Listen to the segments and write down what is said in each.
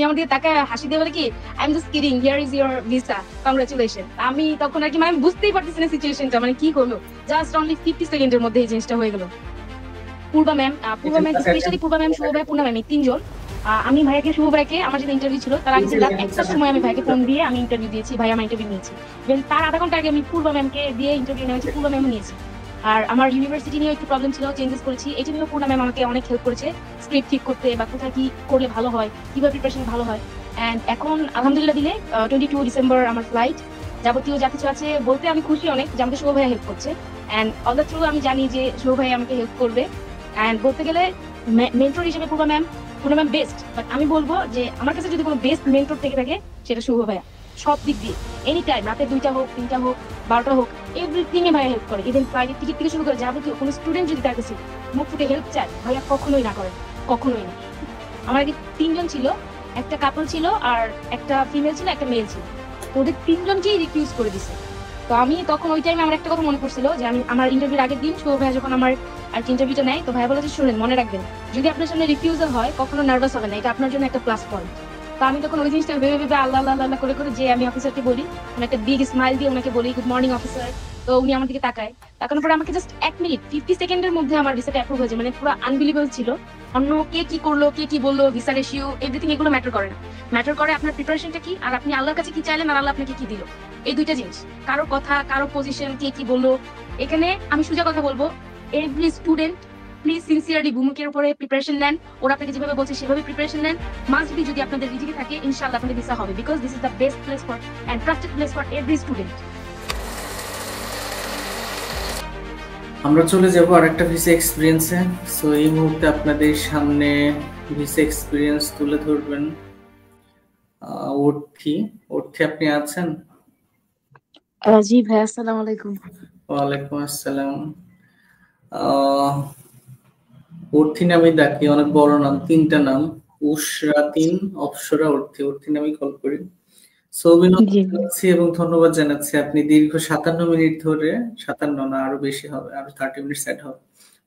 আমার দিকে তাকায় হাসি দিয়ে বলে কি, I am just kidding, here is your visa, congratulation. আমি তখন আর কি মানে আমি বুঝতেই পারতেছি না সিচুয়েশনটা মানে কি হলো, জাস্ট অনলি 50 সেকেন্ডের মধ্যে এই জিনিসটা হয়ে গেল। পূর্বা ম্যাম স্পেশালি পূর্বা ম্যাম, শুভ ভাই, পূর্ণা ম্যাম, এই তিনজন। আমি ভাইয়াকে, শুভ ভাইকে, আমার যেটা ইন্টারভিউ ছিল তার আগে রাত 1টার সময় আমি ভাইকে ফোন দিয়ে আমি ইন্টারভিউ দিয়েছি, ভাই আমার ইন্টারভিউ নিয়েছি। দেন তার আধা ঘন্টা আগে আমি পূর্বা ম্যামকে দিয়ে ইন্টারভিউ নিয়েছি, পূর্বা ম্যাম নিয়েছি। আর আমার ইউনিভার্সিটি নিয়ে একটু প্রবলেম ছিল, চেঞ্জেস করেছি, এই জন্য পূর্ণা ম্যাম আমাকে অনেক হেল্প করেছে স্ক্রিপ্ট ঠিক করতে বা কোথায় কি করলে ভালো হয়, কিভাবে প্রিপারেশন ভালো হয়। অ্যান্ড এখন আলহামদুলিল্লাহ দিলে 22 ডিসেম্বর আমার ফ্লাইট, যাবতীয় যা কিছু আছে বলতে আমি খুশি অনেক যে আমাকে শুভ ভাইয়া হেল্প করছে। অ্যান্ড অল দ্য থ্রু আমি জানি যে শুভ ভাই আমাকে হেল্প করবে। অ্যান্ড বলতে গেলে মেন্টর হিসেবে পূর্ণা ম্যাম বেস্ট, বাট আমি বলবো যে আমার কাছে যদি কোনো বেস্ট মেন্টর থেকে থাকে সেটা শুভ ভাইয়া। সব দিক দিয়ে এনি টাইম, রাতে 2টা হোক, 3টা হোক, 12টা হোক, এভরিথিং এ ভাইয়া হেল্প করে। ইভেন ফ্লাইটের টিকিট থেকে শুরু করে যাবতীয় কোনো স্টুডেন্ট যদি তার কাছে মুখ ফুটে হেল্প চায়, ভাইয়া কখনোই না করেন, কখনোই না। আমার আগে 3জন ছিল, একটা কাপল ছিল আর একটা ফিমেল ছিল, একটা মেল ছিল। তো ওদের 3জনকেই রিফিউজ করে দিছে। তো আমি তখন ওই টাইমে আমার একটা কথা মনে পড়ছিল যে আমি আমার ইন্টারভিউর আগের দিন শুভ ভাইয়া যখন আমার আর কি ইন্টারভিউটা নেয়, তো ভাইয়া বলে যে শুনেন, মনে রাখবেন যদি আপনার সামনে রিফিউজাল হয় কখনো নার্ভাস হবে না, এটা আপনার জন্য একটা প্লাস পয়েন্ট। তো আমি তখন ওই জিনিসটা ভেবে ভেবে আল্লাহ আল্লাহ আল্লাহ করে করে যে আমি অফিসারকে বলি, মানে একটা বিগ স্মাইল দিয়ে ওনাকে বলি গুড মর্নিং অফিসার। তো উনি আমার দিকে তাকায়, তাকানোর পরে আমাকে জাস্ট 1 মিনিট 50 সেকেন্ডের মধ্যে আমার ভিসাটা অ্যাপ্রুভ হয়েছে, মানে পুরো আনবিলিভেবল ছিল। অন্য কে কি করলো, কে কি বললো, ভিসা রেশিও এভরিথিং এগুলো ম্যাটার করে না। ম্যাটার করে আপনার প্রিপারেশনটা কি, আর আপনি আল্লাহর কাছে কি চাইলেন, আর আল্লাহ আপনাকে কি দিল। এই দুইটা জিনিস, কারো কথা, কারো পজিশন, কে কি বললো। এখানে আমি সোজা কথা বলবো, এভরি স্টুডেন্ট প্লিজ সিনসিয়ারলি ভূমিকের উপরে প্রিপারেশন নেন। ওরা আপনাকে যেভাবে বলছে সেভাবে প্রিপারেশন নেন। মাস্ট বি যদি আপনাদের রিজিকে থাকে, ইনশাআল্লাহ আপনাদের ভিসা হবে, because this is the best place for and trusted place for every student. আমরা চলে যাব আরেকটা ভিসা এক্সপিরিয়েন্সে। সো এই মুহূর্তে আপনাদের সামনে ভিসা এক্সপিরিয়েন্স তুলে ধরবেন অর্থি। অর্থি, আপনি আছেন? জি ভাই, আসসালামু আলাইকুম। ওয়ালাইকুম আসসালাম। অর্থি নামে ডাকি, অনেক বড় নাম, 3টা নাম, উশরাতিন, অপসরা, অর্থি। অর্থি নামে কল করি। সো অভিনন্দন জি জানাচ্ছি এবং ধন্যবাদ জানাচ্ছি, আপনি দীর্ঘ 57 মিনিট ধরে, 57 না আরো বেশি হবে, আরো 30 মিনিট সেট হবে,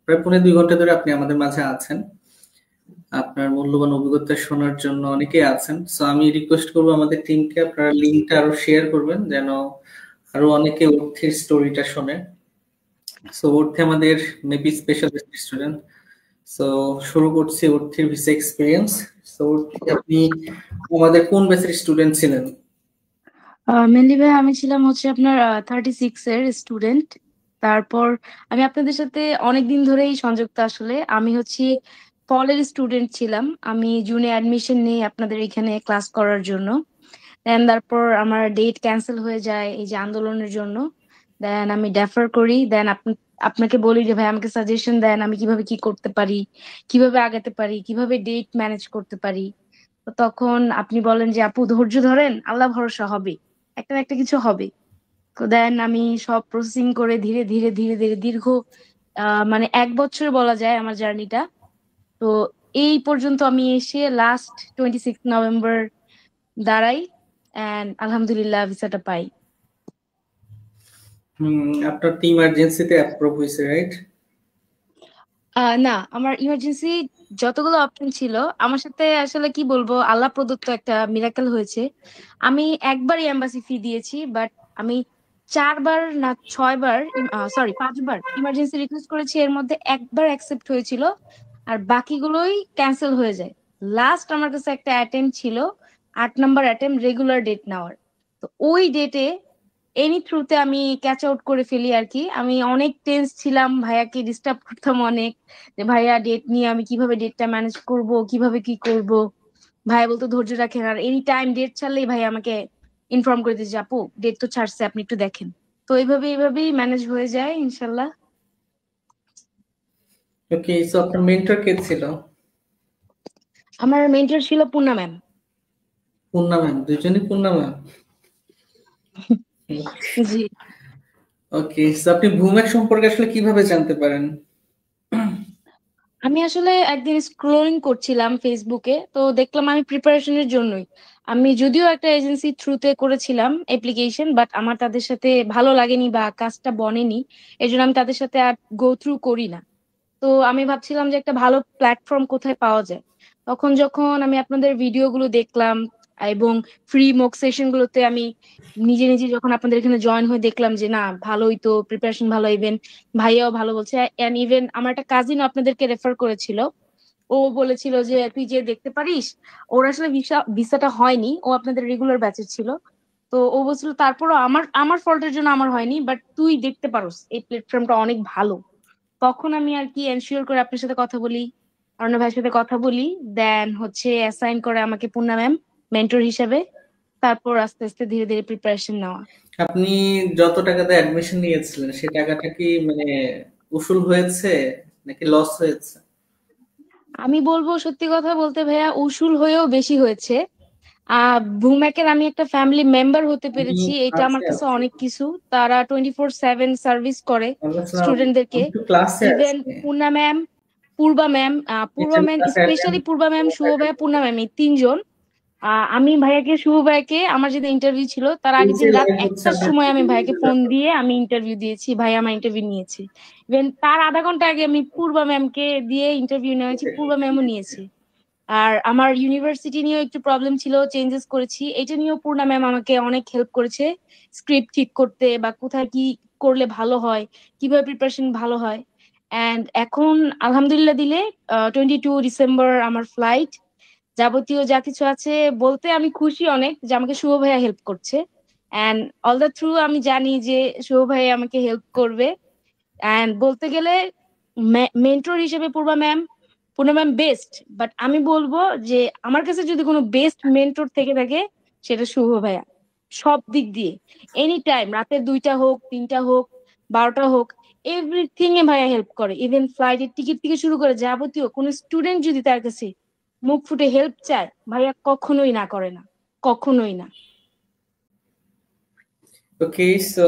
প্রায় 2.5 ঘন্টা ধরে আপনি আমাদের মাঝে আছেন। আপনার মূল্যবান অভিজ্ঞতা শোনার জন্য অনেকেই আছেন। সো আমি রিকোয়েস্ট করবো আমাদের টিমকে আপনারা লিঙ্কটা আরো শেয়ার করবেন যেন আরো অনেকে অর্থের স্টোরিটা শোনে। সো অর্থে আমাদের মেবি স্পেশাল স্টুডেন্ট। সো শুরু করছি অর্থের ভিসা এক্সপিরিয়েন্স। সো আপনি আমাদের কোন ব্যাচের স্টুডেন্ট ছিলেন? মেনলি ভাই আমি ছিলাম হচ্ছে আপনার 36 এর স্টুডেন্ট। তারপর আমি আপনাদের সাথে অনেকদিন ধরেই সংযুক্ত। আসলে আমি হচ্ছি ফলের স্টুডেন্ট ছিলাম, আমি জুনে অ্যাডমিশন নিই আপনাদের এখানে ক্লাস করার জন্য। দেন তারপর আমার ডেট ক্যান্সেল হয়ে যায় এই যে আন্দোলনের জন্য। দেন আমি ডেফার করি, দেন আপনাকে বলি যে ভাই আমাকে সাজেশন দেন আমি কিভাবে কি করতে পারি, কিভাবে আগাতে পারি, কিভাবে ডেট ম্যানেজ করতে পারি। তো তখন আপনি বলেন যে আপু ধৈর্য ধরেন, আল্লাহ ভরসা হবে, একটা না একটা কিছু হবে। তো দেন আমি সব প্রসেসিং করে ধীরে ধীরে ধীরে ধীরে দীর্ঘ মানে 1 বছর বলা যায় আমার জার্নিটা। তো এই পর্যন্ত আমি এসে লাস্ট 26 নভেম্বর দাঁড়াই, এন্ড আলহামদুলিল্লাহ ভিসাটা পাই। আপনার তো ইমার্জেন্সিতে অ্যাপ্রুভ হয়েছে, রাইট? না, আমার ইমার্জেন্সি যতগুলো অপশন ছিল আমার সাথে আসলে কি বলবো, আল্লাহ প্রদত্ত একটা মিরাকেল হয়েছে। আমি একবারই এম্বাসি ফি দিয়েছি, বাট আমি 4বার না 6বার, সরি 5বার ইমার্জেন্সি রিকোয়েস্ট করেছি, এর মধ্যে একবার অ্যাকসেপ্ট হয়েছিল আর বাকিগুলোই ক্যান্সেল হয়ে যায়। লাস্ট আমার কাছে একটা অ্যাটেম্প ছিল, 8 নম্বর অ্যাটেম্প রেগুলার ডেট নেওয়ার। তো ওই ডেটে এনি থ্রুতে আমি ক্যাচ আউট করে ফেলি আর কি। আমি অনেক টেন্স ছিলাম, ভাইয়াকে ডিস্টার্ব করতাম অনেক, যে ভাইয়া ডেট নিয়ে আমি কিভাবে ডেটটা ম্যানেজ করব, কিভাবে কি করব। ভাইয়া বলতো ধৈর্য রাখেন, আর এনি টাইম ডেট ছাড়লেই ভাই আমাকে ইনফর্ম করে দিয়েছে আপু ডেট তো ছাড়ছে আপনি একটু দেখেন। তো এইভাবেই ম্যানেজ হয়ে যায় ইনশাল্লাহ। ওকে, সো আপনার মেন্টর কে ছিল? আমার মেন্টর ছিল পূর্ণা ম্যাম। পূর্ণা ম্যাম, দুজনই পূর্ণা ম্যাম। জি, ওকে, সো আপনি ভূমেক সম্পর্কে আসলে কিভাবে জানতে পারেন? আমি আসলে একদিন স্ক্রোলিং করছিলাম ফেসবুকে, তো দেখলাম আমি প্রিপারেশনের জন্যই, আমি যদিও একটা এজেন্সি থ্রুতে করেছিলাম অ্যাপ্লিকেশন, বাট আমার তাদের সাথে ভালো লাগেনি বা কাজটা বনেনি, এই জন্য আমি তাদের সাথে আর গো থ্রু করি না। তো আমি ভাবছিলাম যে একটা ভালো প্ল্যাটফর্ম কোথায় পাওয়া যায়। তখন যখন আমি আপনাদের ভিডিওগুলো দেখলাম এবং ফ্রি মক সেশন গুলোতে আমি নিজে নিজে যখন আপনাদের এখানে জয়েন হয়ে দেখলাম যে না ভালোই তো, প্রিপারেশন ভালো, ইভেন ভাইয়াও ভালো বলছে, এন্ড ইভেন আমার একটা কাজিন আপনাদেরকে রেফার করেছিল। ও বলেছিল যে তুই যে দেখতে পারিস, ওর আসলে ভিসাটা হয়নি, ও আপনাদের রেগুলার ব্যাচের ছিল। তো ও বলছিল তারপরও আমার আমার ফল্টের জন্য আমার হয়নি, বাট তুই দেখতে পারোস এই প্ল্যাটফর্মটা অনেক ভালো। তখন আমি আর কি এনশিওর করে আপনার সাথে কথা বলি, অর্ণব ভাইয়ের সাথে কথা বলি, দেন হচ্ছে অ্যাসাইন করে আমাকে পূর্ণা ম্যাম মেন্টর হিসেবে। তারপর আস্তে আস্তে ধীরে ধীরে প্রিপারেশন নেওয়া। আপনি যত টাকাতে অ্যাডমিশন নিয়েছিলেন সেই টাকাটা কি মানে উসুল হয়েছে নাকি লস হয়েছে? আমি বলবো সত্যি কথা বলতে ভাইয়া, উসুল হয়েও বেশি হয়েছে। ভুমেকের আমি একটা ফ্যামিলি মেম্বার হতে আমি পেরেছি, এটা ক্লাসে আমার কাছে আছি। অনেক কিছু। তারা 24/7 সার্ভিস করে ওয়ালাইকুম আসসালাম। স্টুডেন্টদেরকে। আমি তো ক্লাসে ইভেন আছি। পূর্ণা ম্যাম, পূর্বা ম্যাম, আচ্ছা, আমি ক্লাসে স্পেশালি অ্যাটেন্ড পূর্বা ম্যাম, শুভ ভাইয়া, পূর্ণা ম্যাম, এই তিনজন। আমি ভাইয়াকে, শুভ ভাইয়াকে আমার যেদিন ইন্টারভিউ ছিল তার আগের পেজে দিন রাত লাইভ হচ্ছে, 1টার আপনি সময় আমি একটু ভাইয়াকে ফোন দিয়ে আমি ইন্টারভিউ দিয়েছি, ভাই আমার ইন্টারভিউ নিয়েছি। ইভেন তার আধা ঘন্টা আগে আমি পূর্বা ম্যামকে দিয়ে ইন্টারভিউ নিয়েছি, পূর্বা ম্যামও নিয়েছে। আর আমার ইউনিভার্সিটি নিয়েও একটু প্রবলেম ছিল, চেঞ্জেস করেছি, এটা নিয়েও পূর্ণা ম্যাম আমাকে অনেক হেল্প করেছে স্ক্রিপ্ট ঠিক করতে বা কোথায় কি করলে ভালো হয়, কিভাবে প্রিপারেশন ভালো হয়। এন্ড এখন আলহামদুলিল্লাহ দিলে 22 ডিসেম্বর আমার ফ্লাইট, যাবতীয় যা কিছু আছে বলতে আমি খুশি অনেক যে আমাকে শুভ ভাইয়া হেল্প করছে। এন্ড অল দ্য থ্রু আমি জানি যে শুভ ভাইয়া আমাকে হেল্প করবে। এন্ড বলতে গেলে মেন্টর হিসেবে পূর্ণা ম্যাম বেস্ট, বাট আমি বলবো যে আমার কাছে যদি কোনো বেস্ট মেন্টর থেকে থাকে সেটা শুভ ভাইয়া। সব দিক দিয়ে, এনি টাইম, রাতের 2টা হোক, 3টা হোক, 12টা হোক, এভরিথিং এ ভাইয়া হেল্প করে। ইভেন ফ্লাইটের টিকিট থেকে শুরু করে যাবতীয় কোনো স্টুডেন্ট যদি তার কাছে মুখ ফুটে হেল্প চায়, ভাইয়া কখনোই না করে না, কখনোই না। ওকে। সো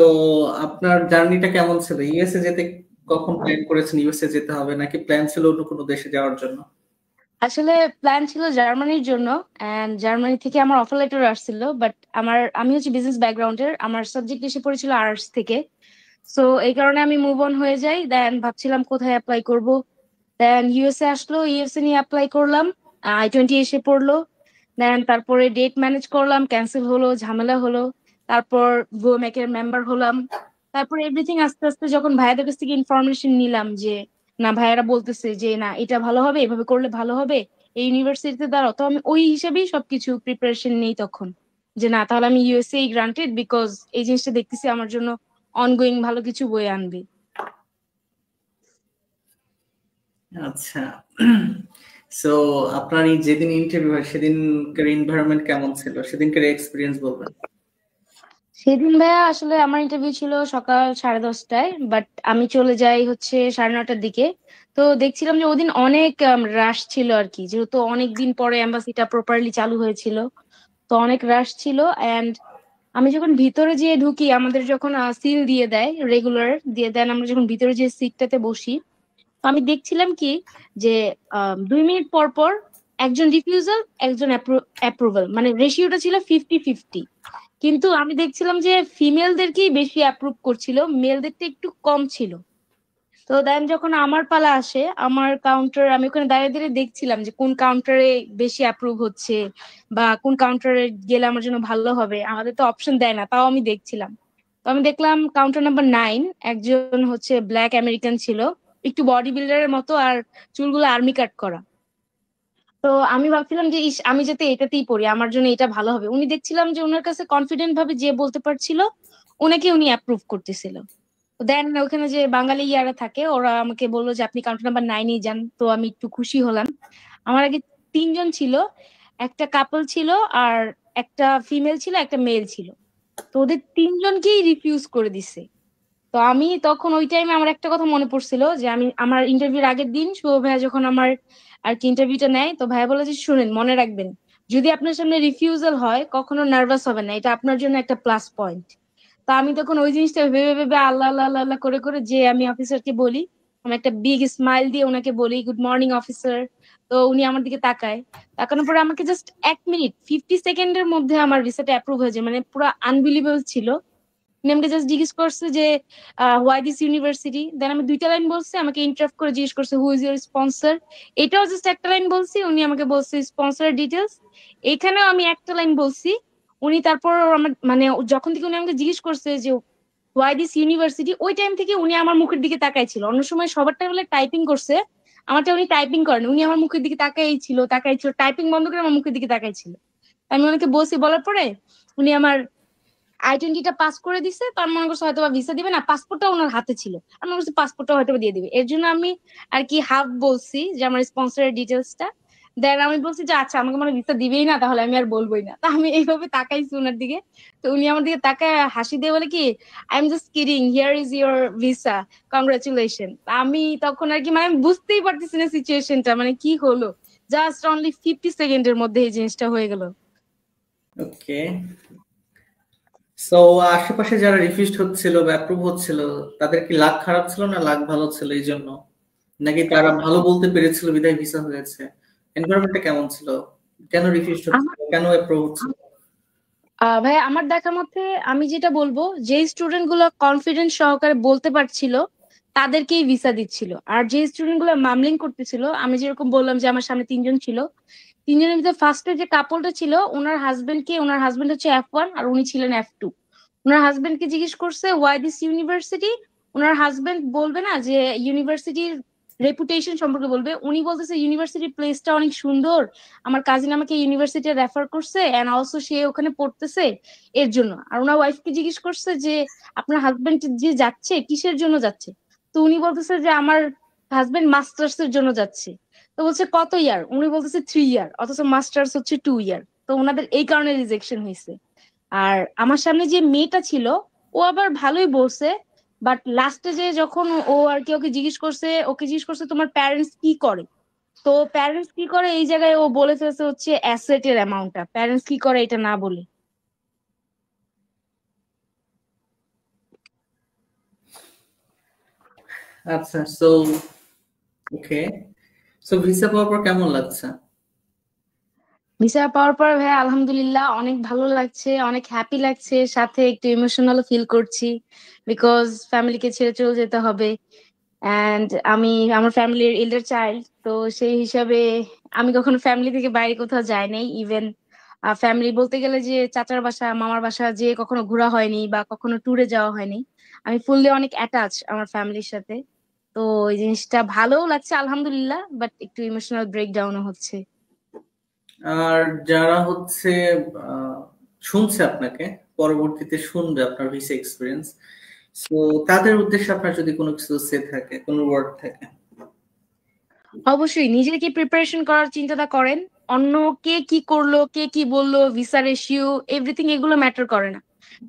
আপনার জার্নিটা কেমন ছিল? ইউএসএ যেতে কখন প্ল্যান করেছেন ইউএসএ যেতে হবে, নাকি প্ল্যান ছিল অন্য কোনো দেশে যাওয়ার জন্য? আসলে প্ল্যান ছিল জার্মানির জন্য, এন্ড জার্মানি থেকে আমার অফার লেটার আসছিল, বাট আমি হচ্ছে বিজনেস ব্যাকগ্রাউন্ডের, আমার সাবজেক্ট এসে পড়েছিল আর্টস থেকে। সো এই কারণে আমি মুভ অন হয়ে যাই, দেন ভাবছিলাম কোথায় অ্যাপ্লাই করব। দেন ইউএসএ আসলো, ইউএসএ নিয়ে অ্যাপ্লাই করলাম, I-20 এসে পড়লো। দেন তারপরে ডেট ম্যানেজ করলাম, ক্যান্সেল হলো, ঝামেলা হলো। তারপর গোমেকের মেম্বার হলাম। তারপর এভরিথিং আস্তে আস্তে যখন ভাইয়াদের কাছ থেকে ইনফরমেশন নিলাম যে না ভাইয়ারা বলতেছে যে না এটা ভালো হবে, এভাবে করলে ভালো হবে এই ইউনিভার্সিটিতে দাঁড়াও, তো আমি ওই হিসেবেই সবকিছু প্রিপারেশন নেই তখন, যে না তাহলে আমি ইউএসএ গ্রান্টেড, বিকজ এই জিনিসটা দেখতেছি আমার জন্য অনগোয়িং ভালো কিছু বয়ে আনবে। আচ্ছা। সো আপনার এই যেদিন ইন্টারভিউ হয় সেদিনকার এনভায়রনমেন্ট কেমন ছিল, সেদিনকার এক্সপিরিয়েন্স বলবেন? সেদিন ভাইয়া আসলে আমার ইন্টারভিউ ছিল সকাল 10:30টায়, বাট আমি চলে যাই হচ্ছে 9:30টার দিকে। তো দেখছিলাম যে ওদিন অনেক রাশ ছিল আর কি, যেহেতু অনেক দিন পরে এম্বাসিটা প্রপারলি চালু হয়েছিল, তো অনেক রাশ ছিল। এন্ড আমি যখন ভিতরে যেয়ে ঢুকি, আমাদের যখন সিল দিয়ে দেয়, রেগুলার দিয়ে দেন, আমরা যখন ভিতরে যে সিটটাতে বসি, তো আমি দেখছিলাম কি যে 2 মিনিট পর পর একজন রিফিউজাল, একজন অ্যাপ্রুভাল, মানে রেশিওটা ছিল 50-50। কিন্তু আমি দেখছিলাম যে ফিমেলদেরকেই বেশি অ্যাপ্রুভ করছিল, মেলদেরটা একটু কম ছিল। তো দেন যখন আমার পালা আসে, আমার কাউন্টার, আমি ওখানে দাঁড়িয়ে দাঁড়িয়ে দেখছিলাম যে কোন কাউন্টারে বেশি অ্যাপ্রুভ হচ্ছে বা কোন কাউন্টারে গেলে আমার জন্য ভালো হবে। আমাদের তো অপশন দেয় না, তাও আমি দেখছিলাম। তো আমি দেখলাম কাউন্টার নাম্বার 9 একজন হচ্ছে ব্ল্যাক আমেরিকান ছিল, একটু বডি বিল্ডারের মতো, আর চুলগুলো আর্মি কাট করা। তো আমি ভাবছিলাম যে ইস, আমি যাতে এটাতেই পড়ি, আমার জন্য এটা ভালো হবে। উনি দেখছিলাম যে ওনার কাছে কনফিডেন্ট ভাবে যে বলতে পারছিল, ওনাকে উনি অ্যাপ্রুভ করতেছিল। দেন ওখানে যে বাঙালি ইয়ারা থাকে, ওরা আমাকে বললো যে আপনি কাউন্টার নাম্বার 9-এই যান। তো আমি একটু খুশি হলাম। আমার আগে তিনজন ছিল, একটা কাপল ছিল, আর একটা ফিমেল ছিল, একটা মেল ছিল। তো ওদের তিনজনকেই রিফিউজ করে দিছে। তো আমি তখন ওই টাইমে আমার একটা কথা মনে পড়ছিল যে আমি আমার ইন্টারভিউর আগের দিন শুভ ভাইয়া যখন আমার আর কি ইন্টারভিউটা নেয়, তো ভাইয়া বলে যে শুনেন, মনে রাখবেন, যদি আপনার সামনে রিফিউজাল হয় কখনো নার্ভাস হবেন না, এটা আপনার জন্য একটা প্লাস পয়েন্ট। তা আমি তখন ওই জিনিসটা ভেবে ভেবে আল্লাহ আল্লাহ আল্লাহ আল্লাহ করে করে যে আমি অফিসারকে বলি, আমি একটা বিগ স্মাইল দিয়ে ওনাকে বলি গুড মর্নিং অফিসার। তো উনি আমার দিকে তাকায়, তাকানোর পরে আমাকে জাস্ট 1 মিনিট 50 সেকেন্ডের মধ্যে আমার ভিসাটা অ্যাপ্রুভ হয়ে যায়, মানে পুরো আনবিলিভেবল ছিল। উনি আমাকে জাস্ট জিজ্ঞেস করছে যে হোয়াই দিস ইউনিভার্সিটি, দেন আমি দুইটা লাইন বলছি, আমাকে ইন্টারাপ্ট করে জিজ্ঞেস করছে হু ইজ ইউর স্পন্সর, এটাও জাস্ট একটা লাইন বলছি, উনি আমাকে বলছে স্পন্সর ডিটেলস, এখানেও আমি একটা লাইন বলছি। উনি তারপর আমার মানে যখন থেকে উনি আমাকে জিজ্ঞেস করছে যে হোয়াই দিস ইউনিভার্সিটি, ওই টাইম থেকে উনি আমার মুখের দিকে তাকাইছিল। অন্য সময় সবারটা হলে টাইপিং করছে, আমারটা উনি টাইপিং করেন, উনি আমার মুখের দিকে তাকাই ছিল টাইপিং বন্ধ করে আমার মুখের দিকে তাকাইছিল। আমি ওনাকে বলছি, বলার পরে উনি আমার I-20টা পাস করে দিছে, তো আমি মনে করছি হয়তো বা ভিসা দিবে না, পাসপোর্টটা ওনার হাতে ছিল, আমি মনে করছি পাসপোর্টটা হয়তো বা দিয়ে দিবে, এর জন্য আমি আর কি হাফ বলছি যে আমার স্পন্সরের ডিটেলসটা। দেন আমি বলছি যে আচ্ছা আমাকে মনে ভিসা দিবেই না, তাহলে আমি আর বলবোই না। তা আমি এইভাবে তাকাইছি ওনার দিকে, তো উনি আমার দিকে তাকায় হাসি দিয়ে বলে কি I am just kidding, here is your visa, congratulation. আমি তখন আর কি মানে আমি বুঝতেই পারতেছি না সিচুয়েশনটা মানে কি হলো, জাস্ট অনলি 50 সেকেন্ডের মধ্যে এই জিনিসটা হয়ে গেল। ওকে, সো আশেপাশে যারা রিফিউজড হচ্ছিল বা অ্যাপ্রুভ হচ্ছিল, তাদের কি লাক খারাপ ছিল না লাক ভালো ছিল এই জন্য, নাকি তারা ভালো বলতে পেরেছিল বিধায় ভিসা হয়েছে? এনভায়রনমেন্টটা কেমন ছিল? কেন রিফিউজড হচ্ছিল, কেন অ্যাপ্রুভ হচ্ছিল? ভাই আমার দেখা মতে আমি যেটা বলবো, যে স্টুডেন্ট গুলো কনফিডেন্স সহকারে বলতে পারছিল তাদেরকেই ভিসা দিচ্ছিল, আর যে স্টুডেন্ট গুলো মামলিং করতেছিল, আমি যেরকম বললাম যে আমার সামনে তিনজন ছিল, তিনজনের ভিতরে ফার্স্টে যে কাপলটা ছিল ওনার হাজবেন্ড হচ্ছে F1 আর উনি ছিলেন F2। ওনার হাজবেন্ডকে জিজ্ঞেস করছে why this university, owner husband বলবে না যে ইউনিভার্সিটির রেপুটেশন সম্পর্কে বলবে, উনি বলতেছে ইউনিভার্সিটির প্লেসটা অনেক সুন্দর, আমার কাজিন আমাকে ইউনিভার্সিটি রেফার করছে এন্ড অলসো সে ওখানে পড়তেছে এর জন্য। আর ওনার ওয়াইফকে জিজ্ঞেস করছে যে আপনার হাজবেন্ড যে যাচ্ছে কিসের জন্য যাচ্ছে, তো উনি বলতেছে যে আমার হাজবেন্ড মাস্টার্স এর জন্য যাচ্ছে। তো বলছে কত ইয়ার, উনি বলতেছে 3 ইয়ার, অথচ মাস্টার্স হচ্ছে 2 ইয়ার, তো ওনাদের এই কারণে রিজেকশন হয়েছে। আর আমার সামনে যে মেয়েটা ছিল ও আবার ভালোই বলছে, বাট লাস্টে যে যখন ও আর কি ওকে জিজ্ঞেস করছে তোমার প্যারেন্টস কি করে, তো প্যারেন্টস কি করে এই জায়গায় ও বলে ফেলছে হচ্ছে অ্যাসেটের অ্যামাউন্টটা, প্যারেন্টস কি করে এটা না বলে। আচ্ছা, সো ওকে, সো ভিসা পাওয়ার পর কেমন লাগছে? ভিসা পাওয়ার পর ভাই আলহামদুলিল্লাহ অনেক ভালো লাগছে, অনেক হ্যাপি লাগছে, সাথে একটু ইমোশনাল ফিল করছি, বিকজ ফ্যামিলিকে ছেড়ে চলে যেতে হবে। অ্যান্ড আমি আমার ফ্যামিলির এল্ডার চাইল্ড, তো সেই হিসাবে আমি কখনো ফ্যামিলি থেকে বাইরে কোথাও যাই নাই। ইভেন ফ্যামিলি বলতে গেলে যে চাচার বাসা মামার বাসা যে কখনো ঘোরা হয়নি বা কখনো ট্যুরে যাওয়া হয়নি। আমি ফুললি অনেক অ্যাটাচ আমার ফ্যামিলির সাথে, তো এই জিনিসটা ভালোও লাগছে আলহামদুলিল্লাহ, বাট একটু ইমোশনাল ব্রেকডাউনও হচ্ছে। আর যারা হচ্ছে আহ, শুনছে আপনাকে, পরবর্তীতে শুনবে আপনার ভিসা এক্সপিরিয়েন্স, সো তাদের উদ্দেশ্যে আপনার যদি কোনো কিছু সে থাকে, কোনো ওয়ার্ড থাকে? অবশ্যই নিজেকে প্রিপারেশন করার চিন্তাটা করেন, অন্য কে কি করলো কে কি বললো ভিসা রেশিও এভরিথিং এগুলো ম্যাটার করে না,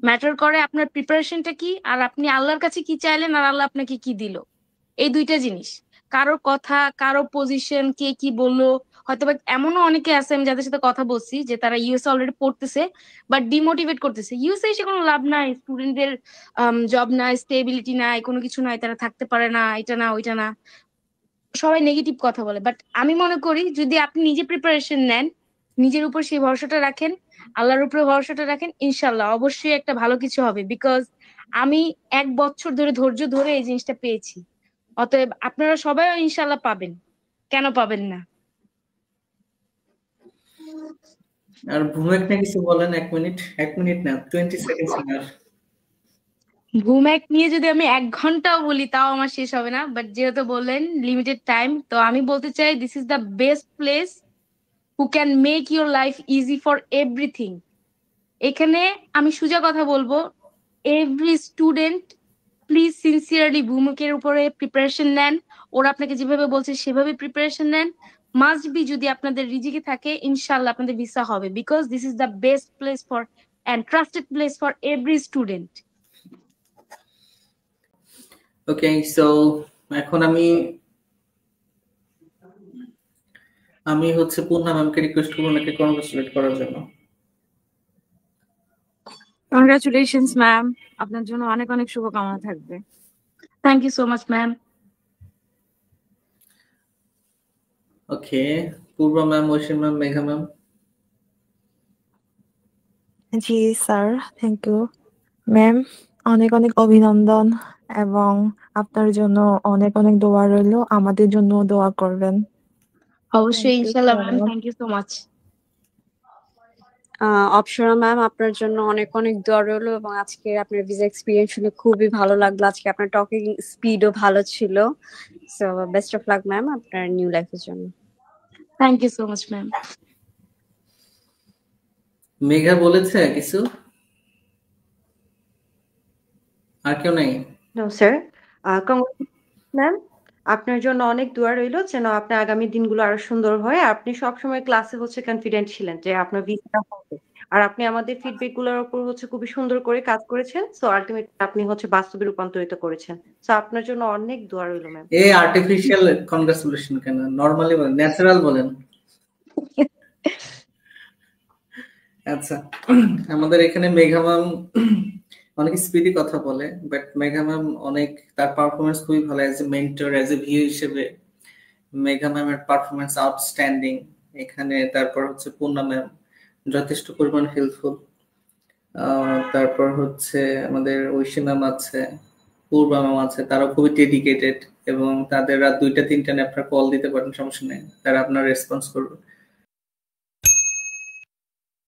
ম্যাটার করে আপনার প্রিপারেশনটা কি আর আপনি আল্লাহর কাছে কি চাইলেন আর আল্লাহ আপনাকে কি দিল, এই দুইটা জিনিস। কারো কথা কারো পজিশন কে কি বললো, হয়তো বা এমনও অনেকে আছে আমি যাদের সাথে কথা বলছি যে তারা ইউএসএ অলরেডি পড়তেছে বাট ডিমোটিভেট করতেছে, ইউএসএ এসে কোনো লাভ নাই, স্টুডেন্টদের জব নাই, স্টেবিলিটি নাই, কোনো কিছু নাই, তারা থাকতে পারে না, এটা না ওইটা না, সবাই নেগেটিভ কথা বলে। বাট আমি মনে করি যদি আপনি নিজে প্রিপারেশন নেন, নিজের উপর সেই ভরসাটা রাখেন, আল্লাহর উপরে ভরসাটা রাখেন, ইনশাল্লাহ অবশ্যই একটা ভালো কিছু হবে। বিকজ আমি 1 বছর ধরে ধৈর্য ধরে এই জিনিসটা পেয়েছি, অতএব আপনারা সবাই ইনশাল্লাহ পাবেন, কেন পাবেন না। আর ভূমেক না কিছু বলেন, 1 মিনিট, 1 মিনিট না, 20 সেকেন্ডস না। ঘুম নিয়ে যদি আমি 1 ঘন্টাও বলি তাও আমার শেষ হবে না, বাট যেহেতু বললেন লিমিটেড টাইম, তো আমি বলতে চাই this is the best place who can make your life easy for everything. এখানে আমি সোজা কথা বলবো, এভরি স্টুডেন্ট প্লিজ সিনসিয়ারলি ভূমিকের উপরে প্রিপারেশন নেন, ওরা আপনাকে যেভাবে বলছে সেভাবে প্রিপারেশন নেন, মাস্ট বি যদি আপনাদের রিজিকে থাকে ইনশাল্লাহ আপনাদের ভিসা হবে, because this is the best place for and trusted place for every student. Okay, so এখন আমি আমি হচ্ছে পূর্ণা ম্যামকে রিকোয়েস্ট করবো ওনাকে কংগ্রেচুলেট করার জন্য। কংগ্রাচুলেশনস ম্যাম, আপনার জন্য অনেক অনেক শুভকামনা থাকবে। Thank you so much ma'am. Okay, Purba ma'am, Oishi ma'am, Megha ma'am. জি স্যার, থ্যাংক ইউ ম্যাম। অনেক অনেক অভিনন্দন এবং আপনার জন্য অনেক অনেক দোয়া রইলো, আমাদের জন্য দোয়া করবেন। অবশ্যই Thank you ইনশাল্লাহ so ma'am, much. Thank you so much. Apsara ma'am, আপনার জন্য অনেক অনেক দোয়া রইলো এবং আজকে আপনার ভিসা এক্সপিরিয়েন্স শুনে খুবই ভালো লাগলো। আজকে আপনার টকিং স্পিডও ভালো ছিল। So best of luck ma'am আপনার নিউ লাইফের জন্য। Thank you so much ma'am. Megha বলেছে কিছু? আর কেউ নাই? No sir. ম্যাম, আপনার জন্য অনেক দোয়া রইলো যেন আপনার আগামী দিনগুলো আরো সুন্দর হয়। আপনি সবসময় ক্লাসে কনফিডেন্ট ছিলেন যে আপনার ভিসাটা হবে। আর আপনি আমাদের ফিডব্যাক গুলোর উপর খুবই সুন্দর করে কাজ করেছেন। সো আলটিমেটলি আপনি বাস্তবে রূপান্তরিত করেছেন। সো আপনার জন্য অনেক দোয়া রইলো ম্যাম। এই আর্টিফিশিয়াল কংগ্রাচুলেশন কেন? নরমালি বলেন, ন্যাচারাল বলেন। আচ্ছা, আমাদের এখানে মেঘা ম্যাম অনেক স্পিডি কথা বলে, বাট মেঘা ম্যাম অনেক, তার পারফরমেন্স খুবই ভালো as a mentor, as a view হিসেবে মেঘা ম্যামের পারফরমেন্স আউটস্ট্যান্ডিং এখানে। তারপর হচ্ছে পূর্ণা ম্যাম যথেষ্ট পরিমাণ হেল্পফুল। তারপর হচ্ছে আমাদের ঐশী ম্যাম আছে, পূর্বা ম্যাম আছে, তারাও খুবই ডেডিকেটেড এবং তাদের রাত 2টা 3টা আপনার কল দিতে পারেন, সমস্যা নেই, তারা আপনার রেসপন্স করবে।